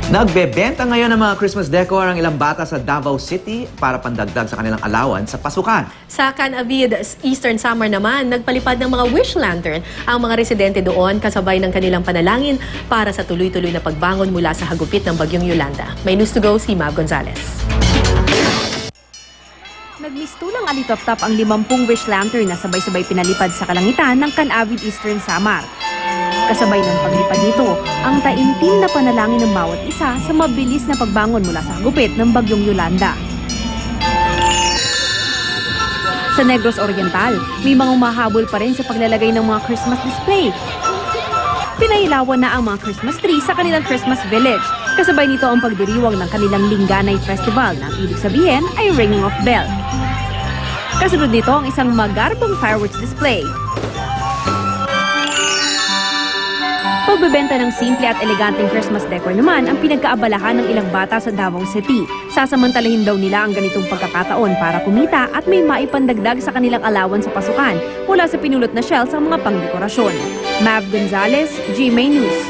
Nagbebenta ngayon ng mga Christmas decor ang ilang bata sa Davao City para pandagdag sa kanilang allowance sa pasukan. Sa Canavid Eastern Samar naman, nagpalipad ng mga wish lantern ang mga residente doon kasabay ng kanilang panalangin para sa tuloy-tuloy na pagbangon mula sa hagupit ng Bagyong Yolanda. May news to go si Mav Gonzalez. Nagmistulang alitop-top ang 50 wish lantern na sabay-sabay pinalipad sa kalangitan ng Canavid Eastern Samar. Kasabay ng paglipad nito, ang taimtim na panalangin ng bawat isa sa mabilis na pagbangon mula sa hagupit ng Bagyong Yolanda. Sa Negros Oriental, may mga umahabol pa rin sa paglalagay ng mga Christmas display. Pinailawan na ang mga Christmas tree sa kanilang Christmas village. Kasabay nito ang pagdiriwang ng kanilang Lingganay Festival na ang ibig sabihin ay Ringing of Bell. Kasunod nito ang isang magarbong fireworks display. Pagbebenta ng simple at eleganteng Christmas decor naman ang pinagkaabalahan ng ilang bata sa Davao City. Sasamantalahin daw nila ang ganitong pagkakataon para kumita at may maipandagdag sa kanilang allowance sa pasukan mula sa pinulot na shells ang mga pangdekorasyon. Mav Gonzalez, GMA News.